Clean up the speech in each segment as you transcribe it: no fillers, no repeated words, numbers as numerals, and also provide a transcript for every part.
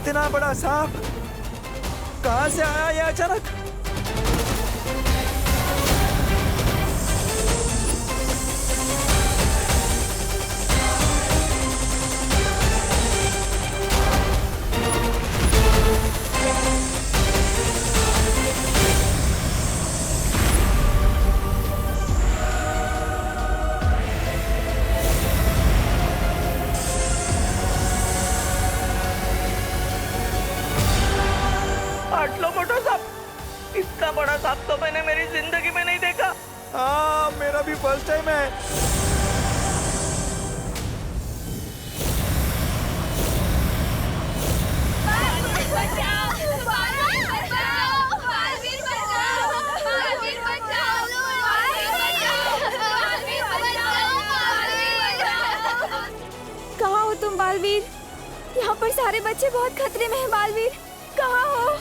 इतना बड़ा सांप कहां से आया ये अचानक? इतना बड़ा सांप तो मैंने मेरी जिंदगी में नहीं देखा। हाँ, मेरा भी फर्स्ट टाइम है। कहाँ हो तुम बालवीर? यहाँ पर सारे बच्चे बहुत खतरे में हैं बालवीर, कहाँ हो?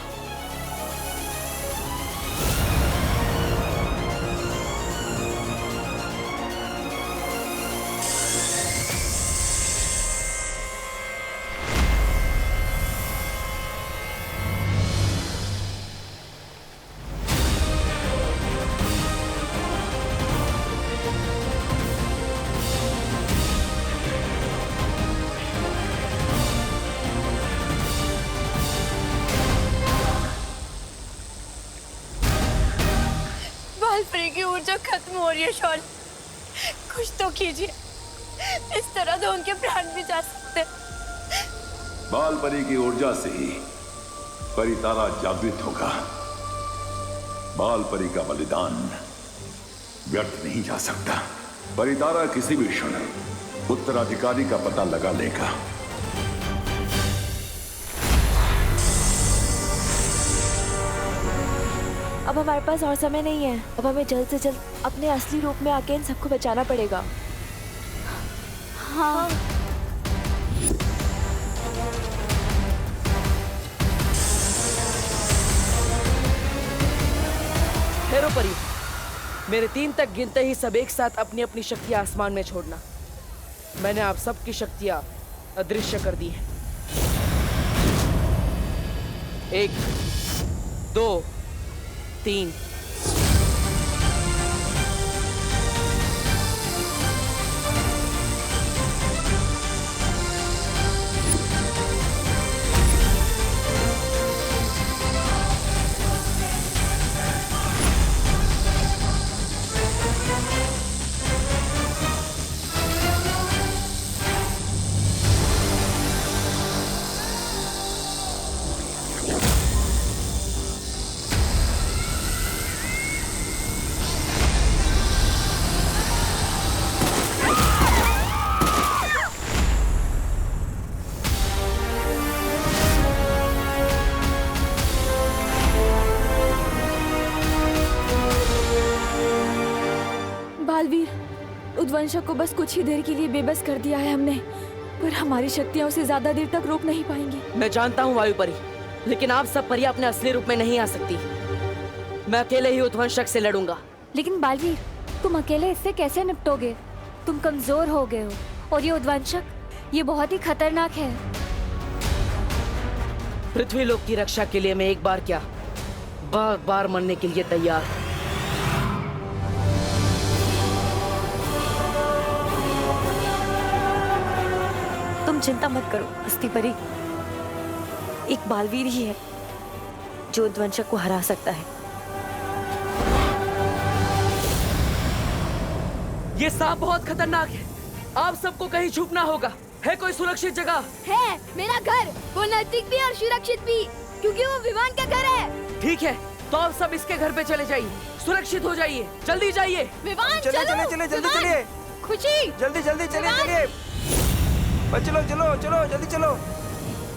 बालपरी की ऊर्जा खत्म हो रही है शॉल, कुछ तो कीजिए, इस तरह तो उनके प्राण भी जा सकते। बालपरी की ऊर्जा से ही परितारा जागृत होगा। बालपरी का बलिदान व्यर्थ नहीं जा सकता। परितारा किसी भी क्षण उत्तराधिकारी का पता लगा लेगा। अब हमारे पास और समय नहीं है। अब हमें जल्द से जल्द अपने असली रूप में आके इन सबको बचाना पड़ेगा। हाँ। ठहरो परी, मेरे 3 तक गिनते ही सब एक साथ अपनी अपनी शक्तियां आसमान में छोड़ना। मैंने आप सबकी शक्तियां अदृश्य कर दी हैं। 1, 2, 3। उद्वंशक को बस कुछ ही देर के लिए बेबस कर दिया है हमने, पर हमारी शक्तियां उसे ज्यादा देर तक रोक नहीं पाएंगी। मैं जानता हूँ वायु परी, लेकिन आप सब परियां अपने असली रूप में नहीं आ सकती। मैं अकेले ही उद्वंशक से लड़ूंगा। लेकिन बालवीर, तुम अकेले इससे कैसे निपटोगे? तुम कमजोर हो गए हो, और ये उद्वंशक, ये बहुत ही खतरनाक है। पृथ्वी लोक की रक्षा के लिए मैं एक बार क्या, बार बार मरने के लिए तैयार हूँ। तुम चिंता मत करो अस्थि परी, एक बालवीर ही है जो उद्वंशक को हरा सकता है। ये सांप बहुत खतरनाक है, आप सबको कहीं छुपना होगा। है कोई सुरक्षित जगह? है, मेरा घर, वो नजदीक भी और सुरक्षित भी, क्योंकि वो विमान का घर है। ठीक है, तो आप सब इसके घर पे चले जाइए, सुरक्षित हो जाइए, जल्दी जाइए। विमान, चलिए चलिए चलिए, जल्दी चलिए, खुशी, जल्दी जल्दी चलिए चलिए, चलो चलो चलो, जल्दी चलो,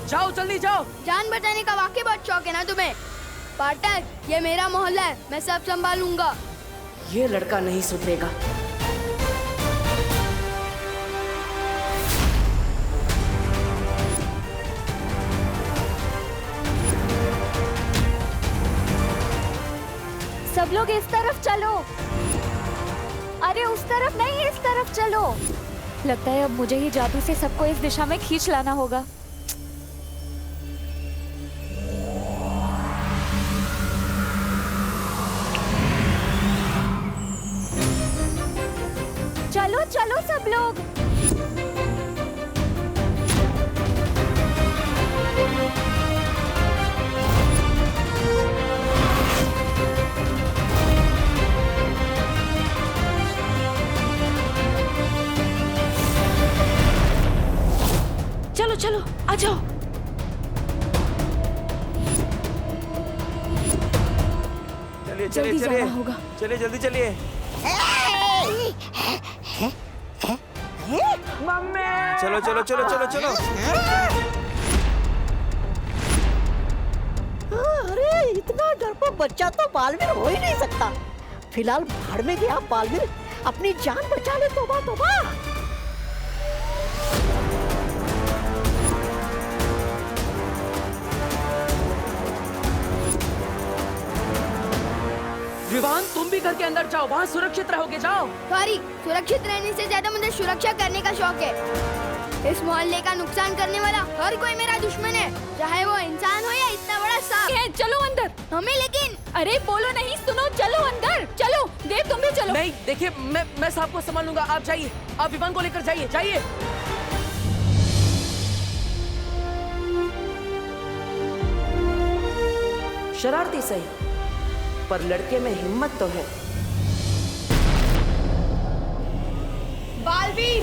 जाओ जल्दी जाओ। जान बचाने का वाकई बहुत शौक है ना तुम्हें? पाठक, ये मेरा मोहल्ला है, मैं सब संभालूंगा। ये लड़का नहीं सुधरेगा। सब लोग इस तरफ चलो। अरे उस तरफ नहीं, इस तरफ चलो। लगता है अब मुझे ही जादू से सबको इस दिशा में खींच लाना होगा। आप लोग। चलो चलो आ जाओ। चलिए चलिए जल्दी चलिए जाना होगा। चलिए जल्दी चलिए। चलो चलो चलो चलो चलो। अरे इतना डरपोक बच्चा तो बालवीर हो ही नहीं सकता। फिलहाल भाड़ में गया बालवीर, अपनी जान बचा ले। तोबा तोबा। विवान, तुम भी घर के अंदर जाओ, वहाँ सुरक्षित रहोगे, जाओ। सॉरी, सुरक्षित रहने से ज्यादा मुझे सुरक्षा करने का शौक है। इस मोहल्ले का नुकसान करने वाला हर कोई मेरा दुश्मन है, चाहे वो इंसान हो या इतना बड़ा सांप। चलो अंदर। हमें लेकिन अरे बोलो नहीं, सुनो, चलो अंदर चलो। देव तुम भी चलो। नहीं, देखिए मैं साहब को संभाल लूंगा, आप जाइए, आप विवान को लेकर जाइए, जाइए। शरारती सही, पर लड़के में हिम्मत तो है। बालवीर,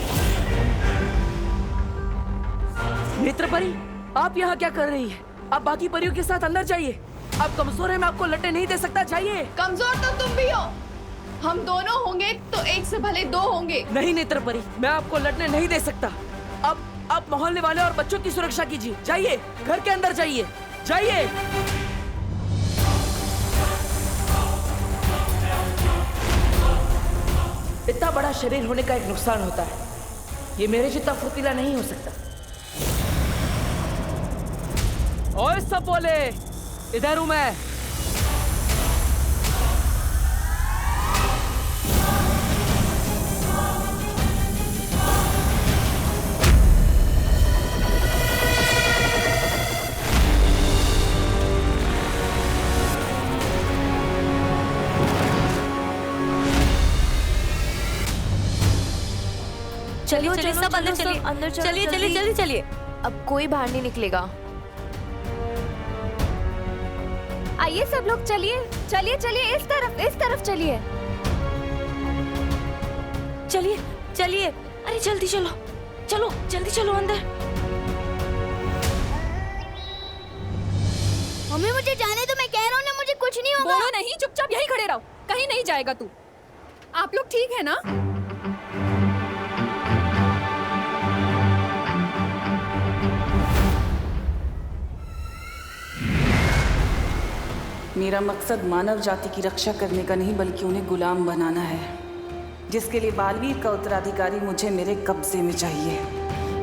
नेत्रपरी, आप यहाँ क्या कर रही है? आप बाकी परियों के साथ अंदर जाइए। आप कमजोर हैं, मैं आपको लड़ने नहीं दे सकता, जाइए। कमजोर तो तुम भी हो। हम दोनों होंगे तो एक से भले दो होंगे। नहीं नेत्रपरी, मैं आपको लड़ने नहीं दे सकता। आप मोहल्ले वाले और बच्चों की सुरक्षा कीजिए, जाइए, घर के अंदर जाइए, जाइए। इतना बड़ा शरीर होने का एक नुकसान होता है, ये मेरे जितना फुर्तीला नहीं हो सकता। ओए सब बोले, इधर हूं मैं। चलिए चलिए सब अंदर चलिए, अंदर चलिए चलिए जल्दी चलिए। अब कोई बाहर नहीं निकलेगा। आइए सब लोग, चलिए चलिए चलिए, इस तरफ चलिए। चलिए चलिए, अरे जल्दी चलो, चलो जल्दी चलो अंदर। मम्मी मुझे जाने दो, मैं कह रहा हूँ ना, मुझे कुछ नहीं होगा। बोलो नहीं, चुपचाप यहीं खड़े रहो, कहीं नहीं जाएगा तू। आप लोग ठीक है ना? मेरा मकसद मानव जाति की रक्षा करने का नहीं, बल्कि उन्हें गुलाम बनाना है, जिसके लिए बालवीर का उत्तराधिकारी मुझे मेरे कब्जे में चाहिए।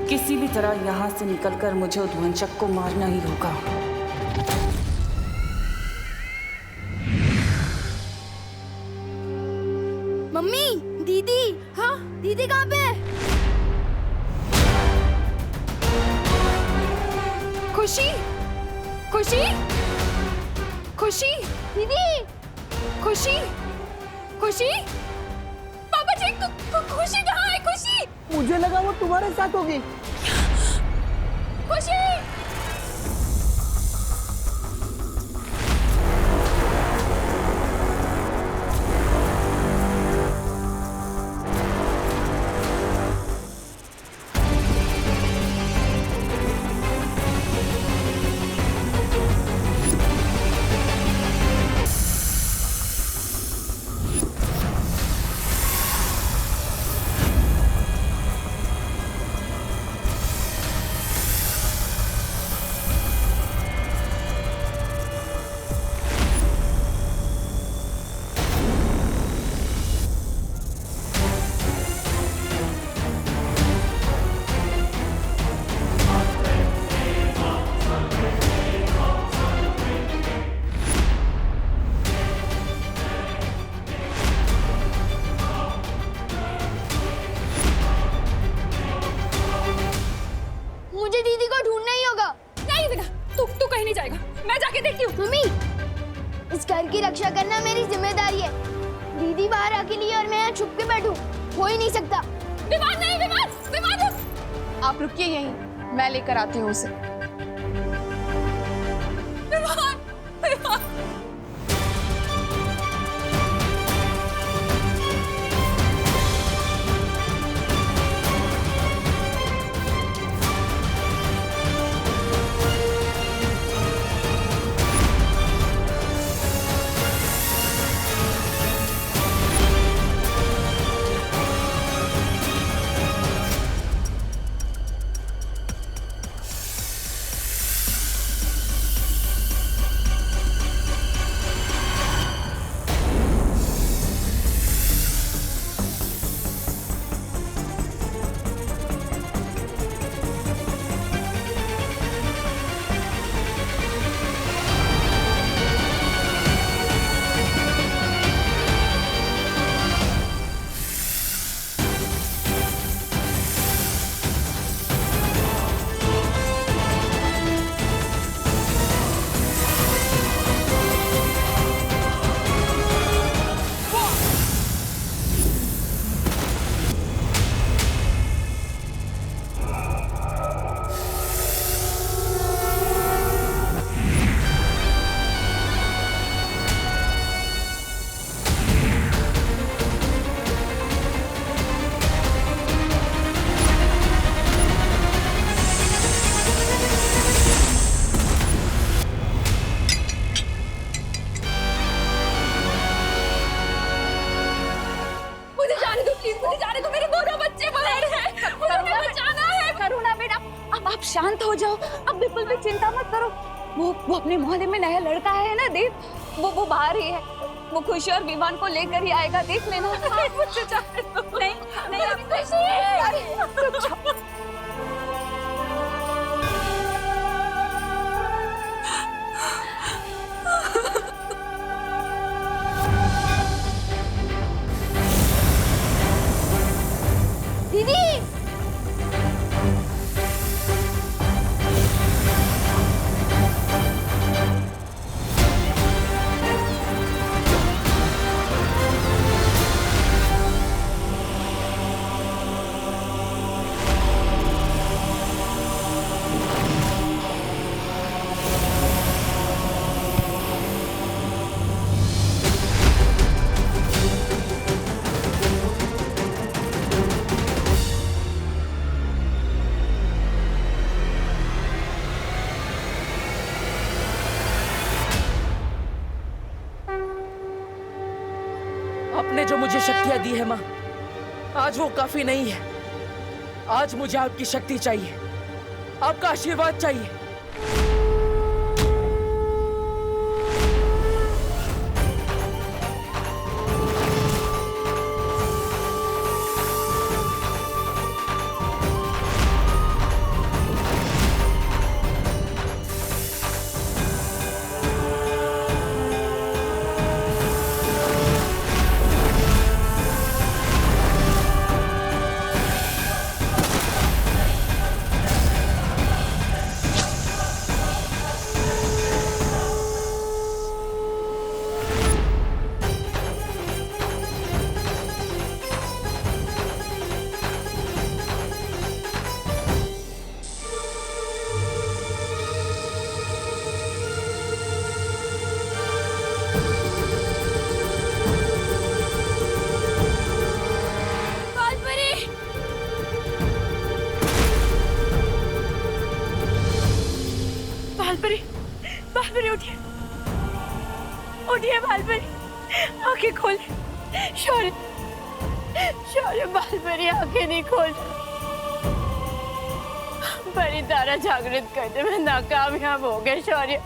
किसी भी तरह यहाँ से निकलकर मुझे उद्वंशक को मारना ही होगा। मम्मी, दीदी। हाँ, दीदी कहाँ पे है? खुशी, खुशी, खुशी, दीदी, खुशी, खुशी, पापा जी, खुशी कहाँ है? खुशी, मुझे लगा वो तुम्हारे साथ होगी। खुशी। मुझे दीदी को ढूंढना ही होगा। नहीं बेटा, तू कहीं नहीं जाएगा, मैं जाके देखती हूँ। मम्मी, इस घर की रक्षा करना मेरी जिम्मेदारी है। दीदी बाहर अकेली है और मैं यहाँ छुप के बैठूं, हो ही नहीं सकता। विमान नहीं, विमान, विमान रुक! आप रुकिए यहीं, मैं लेकर आती हूँ उसे। विमान, विमान। आप शांत हो जाओ, अब बिल्कुल भी चिंता मत करो। वो अपने मोहल्ले में नया लड़का है ना देव, वो बाहर ही है। वो खुशी और विमान को लेकर ही आएगा, देख लेना। मुझसे जाने दो। नहीं नहीं दीदी, आपने जो मुझे शक्तियां दी है माँ, आज वो काफी नहीं है। आज मुझे आपकी शक्ति चाहिए, आपका आशीर्वाद चाहिए। बालपरी उठिए, उठिए बालपरी, आंखें खोल। शौर्य, शौर्य, बालपरी आंखें नहीं खोल। परी तारा जागृत करने में नाकामयाब हो गए। शौर्य,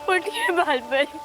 उठिए बालपरी।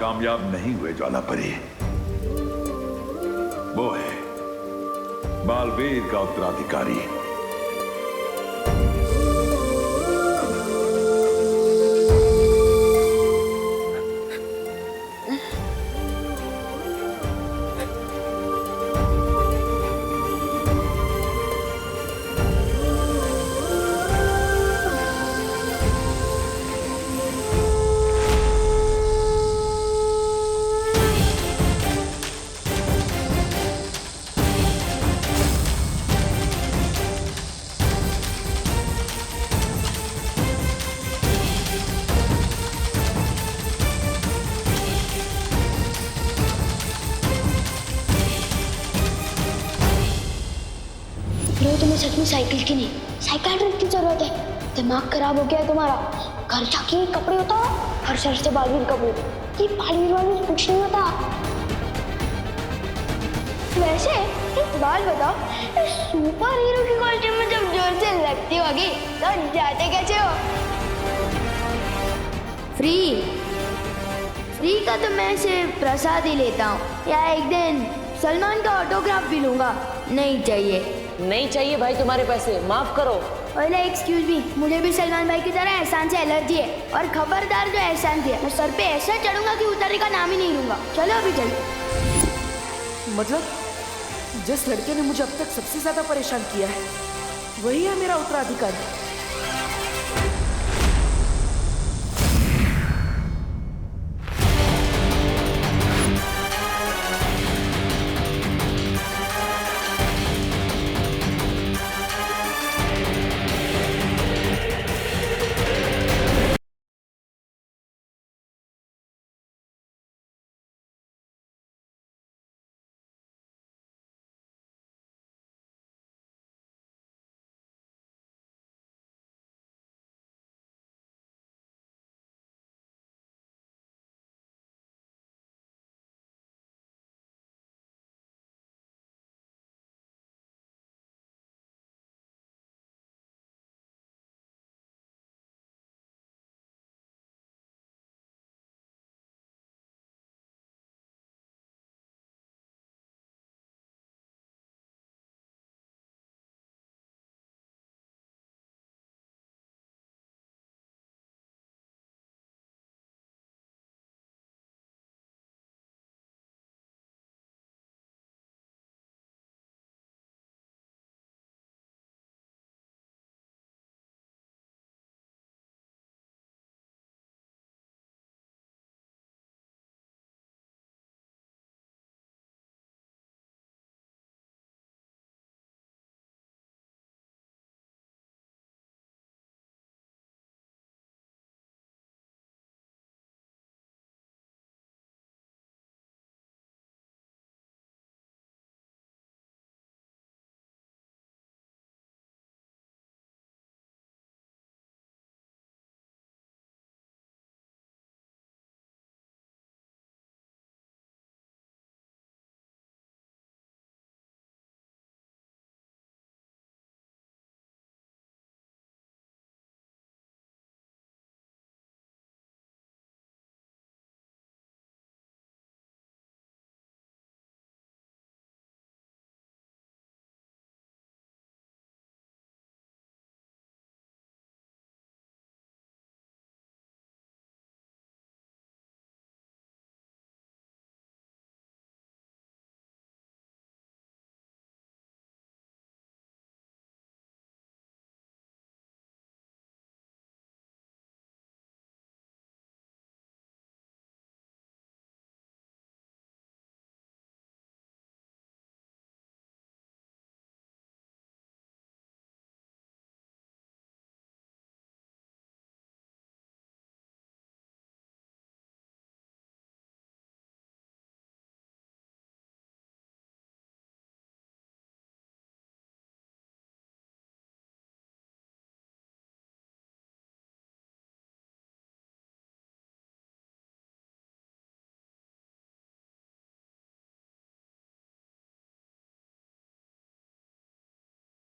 कामयाब नहीं हुए ज्वालापरी। वो है बालवीर का उत्तराधिकारी। तुम्हें सच में साइकिल की नहीं, साइकियाट्रिस्ट की जरूरत है। दिमाग खराब हो गया है तुम्हारा। घर जाके कपड़े उतारो, हर शहर से बालवीर कपड़े। ये बालवीर वाले कुछ नहीं होता। वैसे एक बात बताओ, सुपर हीरो की कॉस्ट्यूम में जब जोर से लगती होगी तो जाते कैसे हो? फ्री का तो मैं सिर्फ प्रसाद ही लेता हूँ, या एक दिन सलमान का ऑटोग्राफ भी लूंगा। नहीं चाहिए। नहीं चाहिए भाई तुम्हारे पैसे, माफ करो। ओले एक्सक्यूज मी, मुझे भी सलमान भाई की तरह एहसान से एलर्जी है। और खबरदार जो एहसान दिया, मैं सर पे ऐसा चढ़ूंगा कि उतरने का नाम ही नहीं लूंगा। चलो अभी चलो। मतलब जिस लड़के ने मुझे अब तक सबसे ज्यादा परेशान किया है वही है मेरा उत्तराधिकारी।